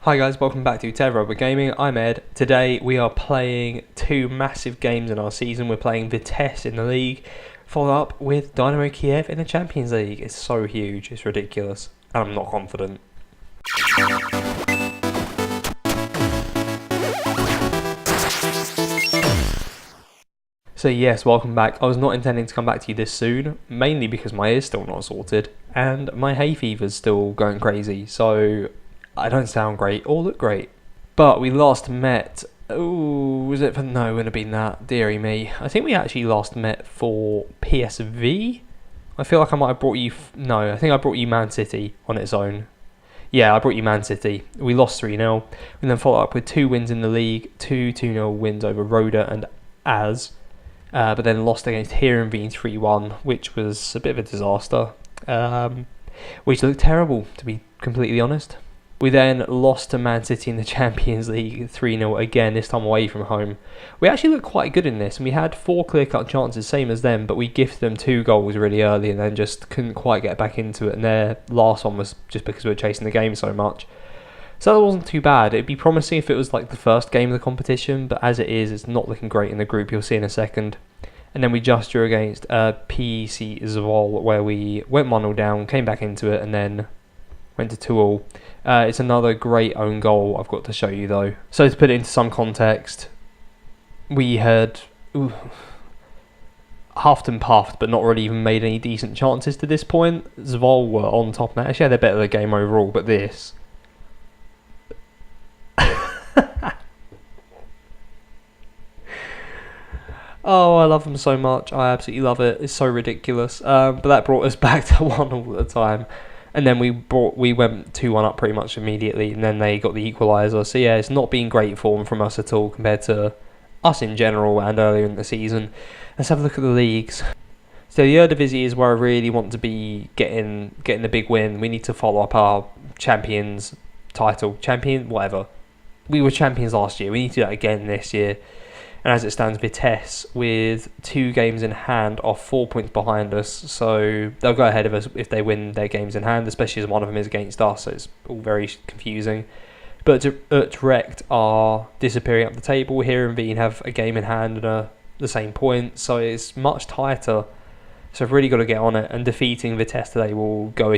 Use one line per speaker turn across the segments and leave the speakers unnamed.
Hi guys, welcome back to TedRedwood Gaming. I'm Ed. Today we are playing two massive games in our season. We're playing Vitesse in the league, followed up with Dinamo Kyiv in the Champions League. It's so huge, it's ridiculous, and I'm not confident. So yes, welcome back. I was not intending to come back to you this soon, mainly because my ear's still not sorted, and my hay fever's still going crazy, so I don't sound great or look great. But we last met, was it for, no, it wouldn't have been that, dearie me. I think we actually last met for PSV. I feel like I might have brought you, no, I think I brought you Man City on its own. Yeah, I brought you Man City. We lost 3-0. We then followed up with 2 wins in the league, 2-0 wins over Roda and Az. But then lost against Eredivisie 3-1, which was a bit of a disaster. Which looked terrible, to be completely honest. We then lost to Man City in the Champions League 3-0 again, this time away from home. We actually looked quite good in this, and we had 4 clear-cut chances, same as them, but we gifted them 2 goals really early and then just couldn't quite get back into it, and their last one was just because we were chasing the game so much. So that wasn't too bad. It'd be promising if it was like the first game of the competition, but as it is, it's not looking great in the group, you'll see in a second. And then we just drew against PC Zvol, where we went 1-0 down, came back into it, and then went to 2-2. It's another great own goal I've got to show you though. So to put it into some context, we had huffed and puffed but not really even made any decent chances to this point. Zvol were on top now. Actually, they're better the game overall, but this... Oh, I love them so much. I absolutely love it. It's so ridiculous. But that brought us back to 1-1 at the time. And then we went 2-1 up pretty much immediately, and then they got the equaliser. So yeah, it's not been great form from us at all compared to us in general and earlier in the season. Let's have a look at the leagues. So the Eredivisie is where I really want to be getting the big win. We need to follow up our champions title. Whatever. We were champions last year. We need to do that again this year. And as it stands, Vitesse, with 2 games in hand, are 4 points behind us. So they'll go ahead of us if they win their games in hand, especially as one of them is against us. So it's all very confusing. But Utrecht are disappearing up the table. Here and Wien have a game in hand and the same point. So it's much tighter. So I've really got to get on it. And defeating Vitesse today will go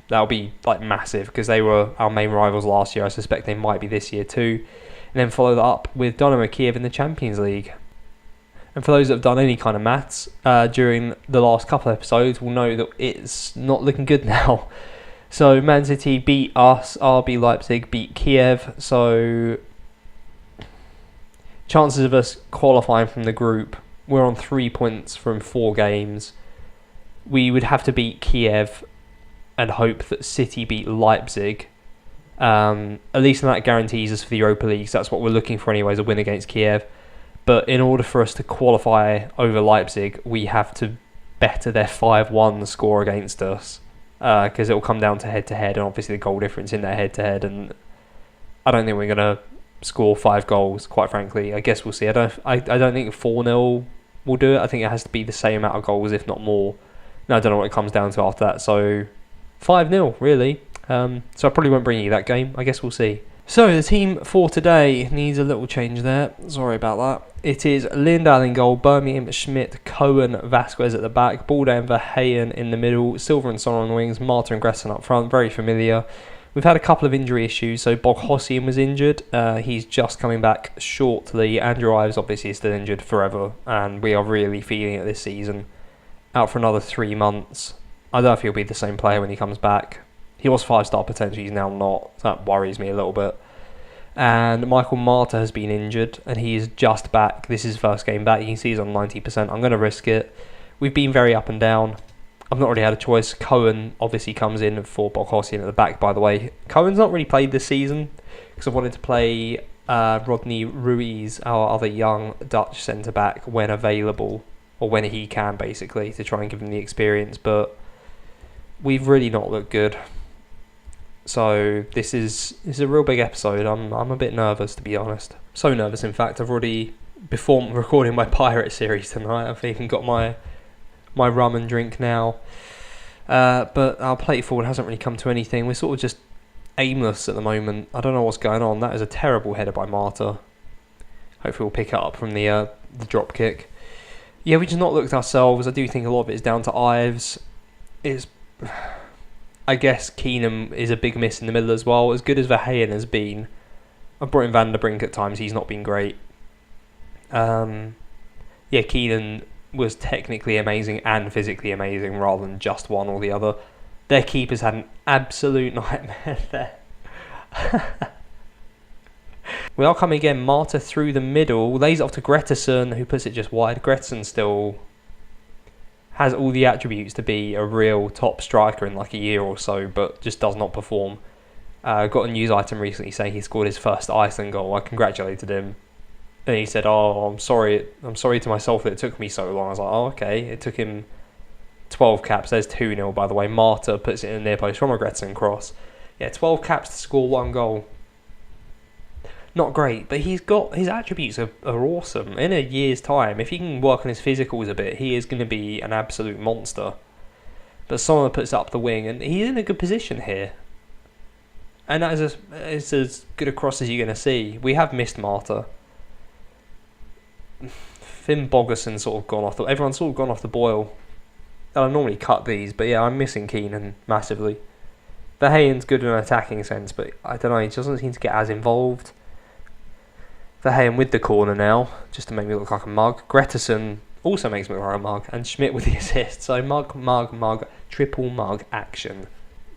that'll be like massive, because they were our main rivals last year. I suspect they might be this year too. And then follow that up with Dinamo Kyiv in the Champions League. And for those that have done any kind of maths during the last couple of episodes will know that it's not looking good now. So Man City beat us, RB Leipzig beat Kiev, so chances of us qualifying from the group, we're on 3 points from 4 games. We would have to beat Kiev and hope that City beat Leipzig. At least that guarantees us for the Europa League, so that's what we're looking for anyways, a win against Kiev. But in order for us to qualify over Leipzig, we have to better their 5-1 score against us, because it will come down to head-to-head, and obviously the goal difference in their head-to-head, and I don't think we're going to score 5 goals, quite frankly. I guess we'll see. I don't think 4-0 will do it. I think it has to be the same amount of goals, if not more. No, I don't know what it comes down to after that, so 5-0, really. So I probably won't bring you that game. I guess we'll see. So the team for today needs a little change there. Sorry about that. It is Lindahl in goal, Birmingham, Schmidt, Cohen, Vasquez at the back, Baldan, Verheyen in the middle, Silver and Son on the wings, Marta and Gresson up front. Very familiar. We've had a couple of injury issues. So Boghossian was injured. He's just coming back shortly. Andrew Ives obviously is still injured forever, and we are really feeling it this season. Out for another 3 months. I don't know if he'll be the same player when he comes back. He was 5-star potential, he's now not. That worries me a little bit. And Michael Marta has been injured, and he is just back. This is his first game back. You can see he's on 90%. I'm going to risk it. We've been very up and down. I've not really had a choice. Cohen obviously comes in for Boghossian at the back, by the way. Cohen's not really played this season, because I wanted to play Rodney Ruiz, our other young Dutch centre-back, when available, or when he can, basically, to try and give him the experience. But we've really not looked good. So this is a real big episode. I'm a bit nervous, to be honest. So nervous, in fact. I've already, before recording my Pirate series tonight, I've even got my rum and drink now. But our play forward hasn't really come to anything. We're sort of just aimless at the moment. I don't know what's going on. That is a terrible header by Marta. Hopefully we'll pick it up from the drop kick. Yeah, we just not looked ourselves. I do think a lot of it is down to Ives. I guess Keenan is a big miss in the middle as well. As good as Verheyen has been, I've brought in Van der Brink at times. He's not been great. Yeah, Keenan was technically amazing and physically amazing rather than just one or the other. Their keepers had an absolute nightmare there. We are coming again. Marta through the middle. Lays it off to Gretterson, who puts it just wide. Gretterson still has all the attributes to be a real top striker in like a year or so, but just does not perform. Got a news item recently saying he scored his first Iceland goal. I congratulated him. And he said, "Oh, I'm sorry to myself that it took me so long." I was like, "Oh, okay." It took him 12 caps. There's 2-0, by the way. Marta puts it in the near post from a Gretson cross. Yeah, 12 caps to score 1 goal. Not great, but he's got his attributes are awesome. In a year's time, if he can work on his physicals a bit, he is going to be an absolute monster. But someone puts up the wing, and he's in a good position here. And that is as good a cross as you're going to see. We have missed Marta. Finn Bogerson sort of gone off. Everyone's sort of gone off the boil. And I normally cut these, but yeah, I'm missing Keenan massively. Verheyen's good in an attacking sense, but I don't know, he doesn't seem to get as involved. Verheyen with the corner now, just to make me look like a mug. Gretterson also makes me look like a mug, and Schmidt with the assist. So mug, triple mug action.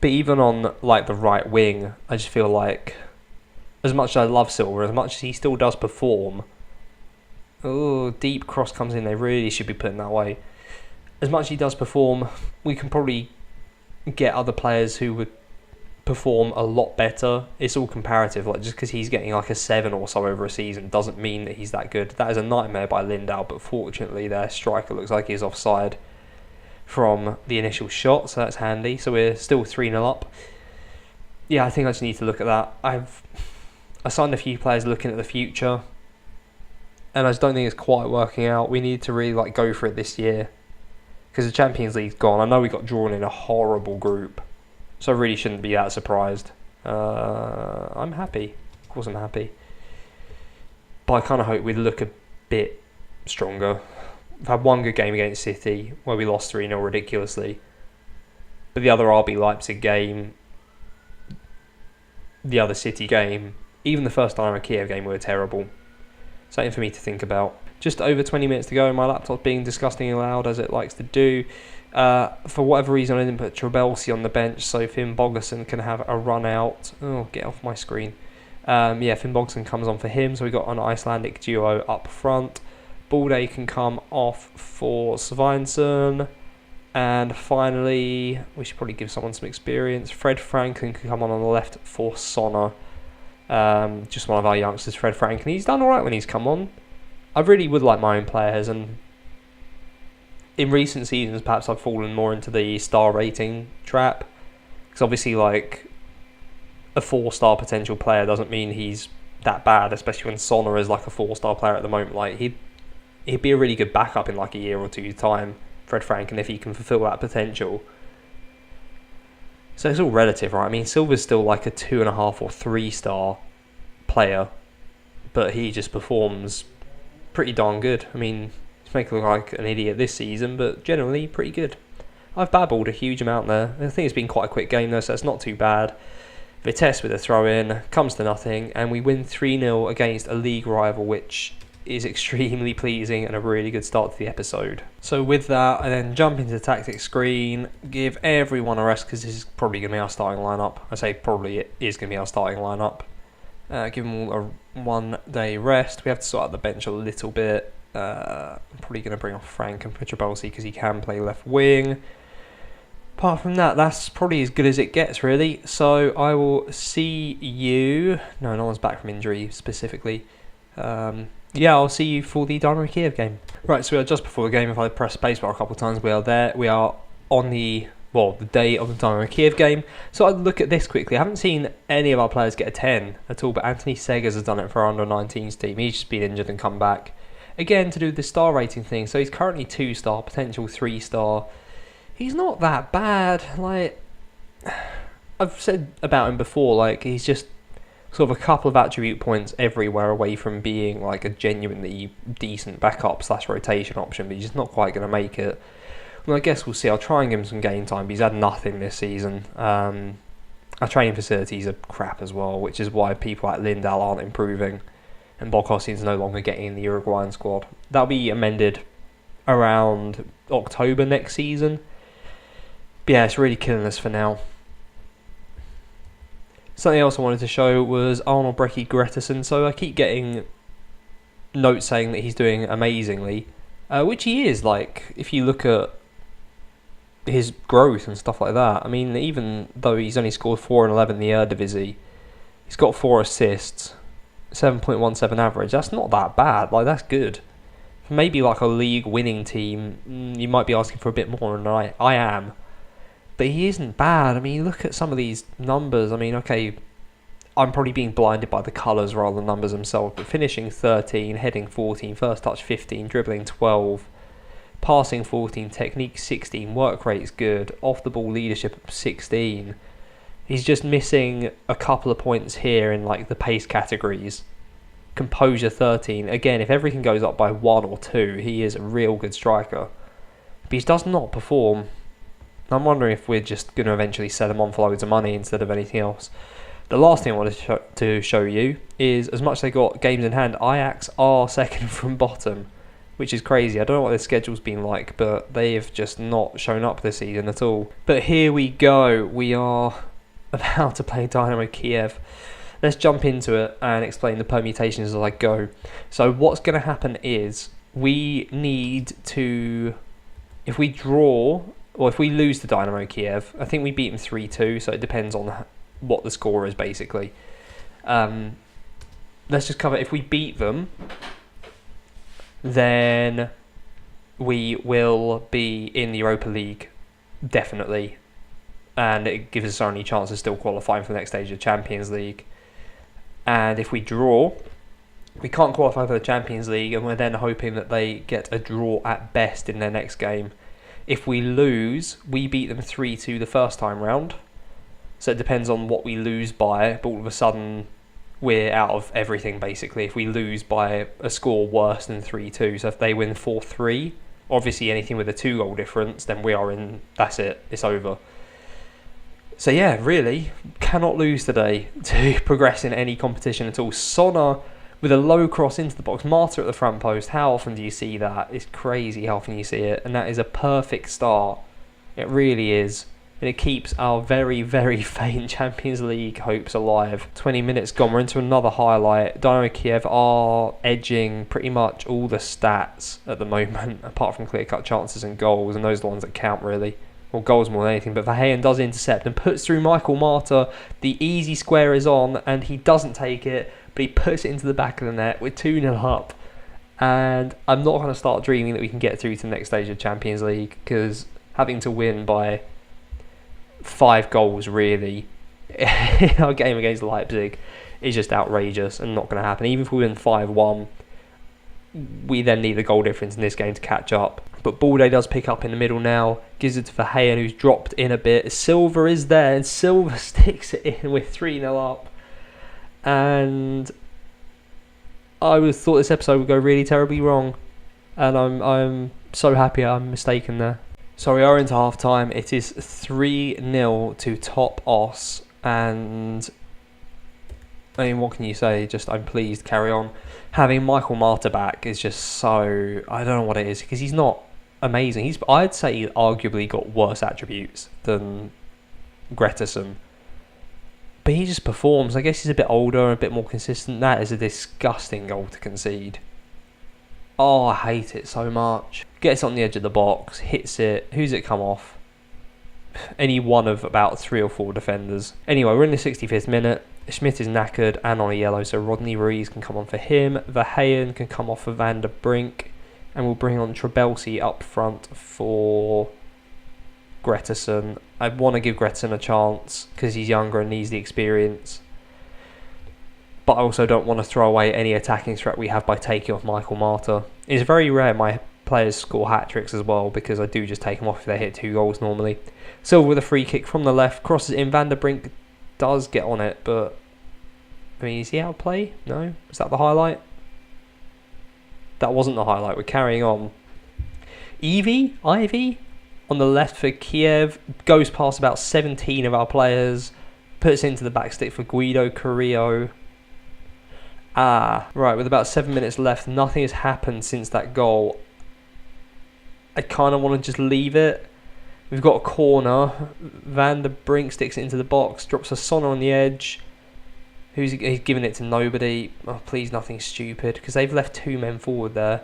But even on like the right wing, I just feel like, as much as I love Silva, as much as he still does perform, deep cross comes in, they really should be putting that way. As much as he does perform, we can probably get other players who would perform a lot better. It's all comparative. Like, just because he's getting like a 7 or so over a season doesn't mean that he's that good. That is a nightmare by Lindau, but fortunately their striker looks like he's offside from the initial shot, so that's handy. So we're still 3-0 up. Yeah, I think I just need to look at that. I signed a few players looking at the future, and I just don't think it's quite working out. We need to really like go for it this year, because the Champions League's gone. I know we got drawn in a horrible group, so I really shouldn't be that surprised. I'm happy. Of course I'm happy. But I kind of hope we'd look a bit stronger. We've had one good game against City, where we lost 3-0 ridiculously. But the other RB Leipzig game, the other City game, even the first Dinamo Kyiv game were terrible. Something for me to think about. Just over 20 minutes to go. My laptop's being disgustingly loud, as it likes to do. For whatever reason, I didn't put Trabelsi on the bench, so Finn Bogerson can have a run out. Oh, get off my screen. Yeah, Finn Bogerson comes on for him, so we got an Icelandic duo up front. Balde can come off for Sveinsson. And finally, we should probably give someone some experience. Fred Franklin can come on the left for Sonner. Just one of our youngsters, Fred Franklin. He's done alright when he's come on. I really would like my own players, and in recent seasons perhaps I've fallen more into the star rating trap, because obviously like a 4-star potential player doesn't mean he's that bad, especially when Sonner is like a 4-star player at the moment. Like he'd be a really good backup in like a year or two's time, Fred Franklin, if he can fulfill that potential. So it's all relative, right? I mean, Silva's still like a 2.5 or 3-star player, but he just performs pretty darn good. I mean, he's making me look like an idiot this season, but generally pretty good. I've babbled a huge amount there. I think it's been quite a quick game though, so it's not too bad. Vitesse with a throw-in, comes to nothing, and we win 3-0 against a league rival, which is extremely pleasing and a really good start to the episode. So with that, I then jump into the tactics screen, give everyone a rest, because this is probably going to be our starting lineup. I say probably, it is going to be our starting lineup. Give them all a 1-day rest. We have to sort out the bench a little bit. I'm probably going to bring off Frank and Petrobelsi because he can play left wing. Apart from that, that's probably as good as it gets, really. So I will see you... No one's back from injury specifically. Yeah, I'll see you for the Dinamo Kyiv game. Right, so we are just before the game. If I press spacebar a couple of times, we are there. We are on the day of the Dinamo Kyiv game. So I'll look at this quickly. I haven't seen any of our players get a 10 at all, but Anthony Segers has done it for our under-19s team. He's just been injured and come back. Again, to do the star rating thing. So he's currently 2-star, potential 3-star. He's not that bad. Like, I've said about him before, like, he's just sort of a couple of attribute points everywhere away from being like a genuinely decent backup / rotation option, but he's just not quite going to make it. Well, I guess we'll see. I'll try and give him some game time, but he's had nothing this season. Our training facilities are crap as well, which is why people like Lindal aren't improving, and Bokossin's no longer getting in the Uruguayan squad. That'll be amended around October next season. But yeah, it's really killing us for now. Something else I wanted to show was Arnold Brecky Gretarsson. So I keep getting notes saying that he's doing amazingly, which he is. Like, if you look at his growth and stuff like that, I mean, even though he's only scored 4 and 11 in the Eredivisie, he's got 4 assists, 7.17 average. That's not that bad. Like, that's good. For maybe like a league winning team, you might be asking for a bit more, and I am. But he isn't bad. I mean, you look at some of these numbers. I mean, okay, I'm probably being blinded by the colours rather than numbers themselves, but finishing 13, heading 14, first touch 15, dribbling 12, passing 14, technique 16, work rate is good, off the ball leadership 16. He's just missing a couple of points here in like the pace categories. Composure 13. Again, if everything goes up by 1 or 2, he is a real good striker. But he does not perform. I'm wondering if we're just going to eventually sell him on for loads of money instead of anything else. The last thing I wanted to show you is, as much as they got games in hand, Ajax are second from bottom, which is crazy. I don't know what their schedule's been like, but they have just not shown up this season at all. But here we go. We are about to play Dinamo Kyiv. Let's jump into it and explain the permutations as I go. So what's going to happen is we need to, if we draw, or if we lose to Dinamo Kyiv, I think we beat them 3-2, so it depends on what the score is, basically. Let's just cover, if we beat them, then we will be in the Europa League, definitely. And it gives us our only chance of still qualifying for the next stage of the Champions League. And if we draw, we can't qualify for the Champions League, and we're then hoping that they get a draw at best in their next game. If we lose, we beat them 3-2 the first time round. So it depends on what we lose by, but all of a sudden we're out of everything, basically. If we lose by a score worse than 3-2, so if they win 4-3, obviously anything with a 2-goal difference, then we are in, that's it, it's over. So yeah, really, cannot lose today to progress in any competition at all. Sona with a low cross into the box, Marta at the front post. How often do you see that? It's crazy how often you see it, and that is a perfect start. It really is. And it keeps our very, very faint Champions League hopes alive. 20 minutes gone, we're into another highlight. Dinamo Kyiv are edging pretty much all the stats at the moment, apart from clear-cut chances and goals, and those are the ones that count, really. Well, goals more than anything, but Verheyen does intercept and puts through Michael Marta. The easy square is on, and he doesn't take it, but he puts it into the back of the net. We're 2-0 up. And I'm not going to start dreaming that we can get through to the next stage of Champions League, because having to win by 5 goals, really, in our game against Leipzig is just outrageous and not going to happen. Even if we win 5-1, we then need the goal difference in this game to catch up. But Balde does pick up in the middle now, gives it to Verheyen, who's dropped in a bit. Silva is there, and Silva sticks it in with 3-0 up. And I thought this episode would go really terribly wrong, and I'm so happy I'm mistaken there. So we are into half time. It is 3-0 to Top Os, and I mean, what can you say? Just, I'm pleased, carry on. Having Michael Marta back is just so, I don't know what it is, because he's not amazing. I'd say he arguably got worse attributes than Gretarsson, but he just performs. I guess he's a bit older and a bit more consistent. That is a disgusting goal to concede. Oh, I hate it so much. Gets on the edge of the box, hits it. Who's it come off? Any one of about 3 or 4 defenders. Anyway, we're in the 65th minute. Schmidt is knackered and on a yellow, so Rodney Ruiz can come on for him. Verheyen can come off for Van der Brink. And we'll bring on Trebelsi up front for Gretarsson. I want to give Gretarsson a chance because he's younger and needs the experience. But I also don't want to throw away any attacking threat we have by taking off Michael Marta. It's very rare my players score hat-tricks as well, because I do just take them off if they hit 2 goals normally. Silva with a free kick from the left, crosses in. Van der Brink does get on it, but I mean, is he out of play? No? Was that the highlight? That wasn't the highlight. We're carrying on. Ivy on the left for Kyiv, goes past about 17 of our players, puts into the back stick for Guido Carrillo. Right, with about 7 minutes left, nothing has happened since that goal. I kind of want to just leave it. We've got a corner. Van der Brink sticks it into the box, drops a Sonner on the edge. He's giving it to nobody. Oh, please, nothing stupid, because they've left 2 men forward there.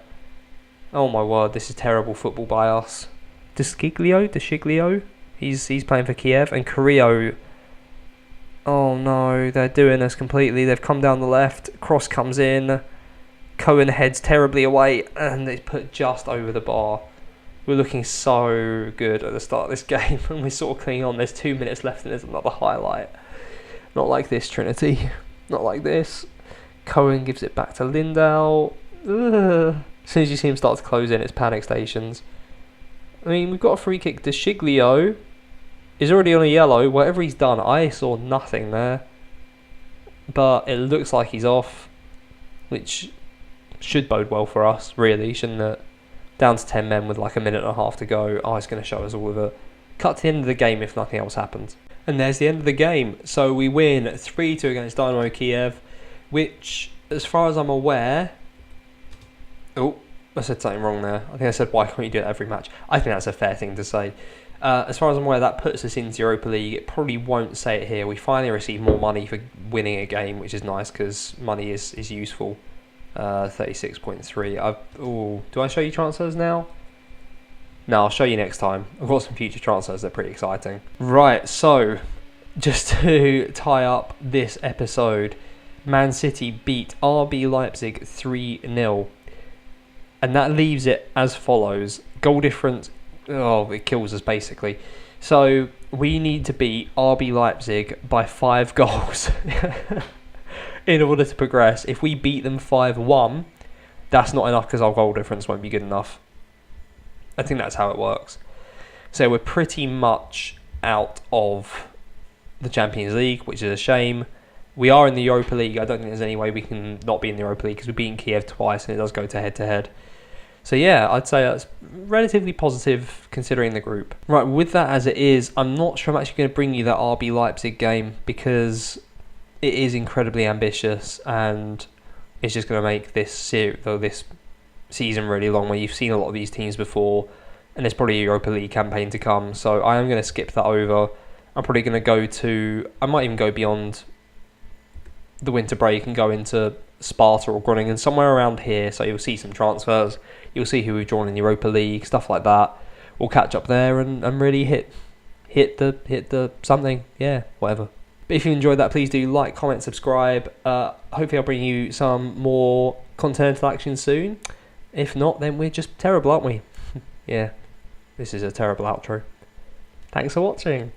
Oh my word, this is terrible football by us. Desciglio, he's playing for Kyiv, and Carrillo. Oh no, they're doing us completely. They've come down the left, cross comes in, Cohen heads terribly away, and it's put just over the bar. We're looking so good at the start of this game, and we're sort of clinging on. There's 2 minutes left, and there's another highlight. Not like this, Trinity. Not like this. Cohen gives it back to Lindau. Ugh. As soon as you see him start to close in, it's panic stations. I mean, we've got a free kick. Desciglio is already on a yellow. Whatever he's done, I saw nothing there. But it looks like he's off, which should bode well for us, really, shouldn't it? Down to 10 men with like a minute and a half to go. Oh, it's going to show us all of it. Cut to the end of the game if nothing else happens. And there's the end of the game. So we win 3-2 against Dinamo Kyiv, which, as far as I'm aware... Oh, I said something wrong there. I think I said, why can't you do it every match? I think that's a fair thing to say. As far as I'm aware, that puts us into Europa League. It probably won't say it here. We finally receive more money for winning a game, which is nice, because money is useful. 36.3. Do I show you transfers now? No, I'll show you next time. I've got some future transfers, they're pretty exciting. Right, so, just to tie up this episode, Man City beat RB Leipzig 3-0. And that leaves it as follows. Goal difference, it kills us basically. So, we need to beat RB Leipzig by 5 goals in order to progress. If we beat them 5-1, that's not enough because our goal difference won't be good enough. I think that's how it works. So we're pretty much out of the Champions League, which is a shame. We are in the Europa League. I don't think there's any way we can not be in the Europa League because we've beaten Kyiv twice and it does go to head-to-head. So yeah, I'd say that's relatively positive considering the group. Right, with that as it is, I'm not sure I'm actually going to bring you that RB Leipzig game because it is incredibly ambitious and it's just going to make this season really long, where you've seen a lot of these teams before and there's probably a Europa League campaign to come, so I am going to skip that over. I'm probably going to I might even go beyond the winter break and go into Sparta or Groningen, somewhere around here, so you'll see some transfers, you'll see who we've drawn in the Europa League, stuff like that. We'll catch up there and really hit the something, yeah, whatever. But if you enjoyed that, please do like, comment, subscribe. Hopefully I'll bring you some more continental action soon. If not, then we're just terrible, aren't we? Yeah, this is a terrible outro. Thanks for watching.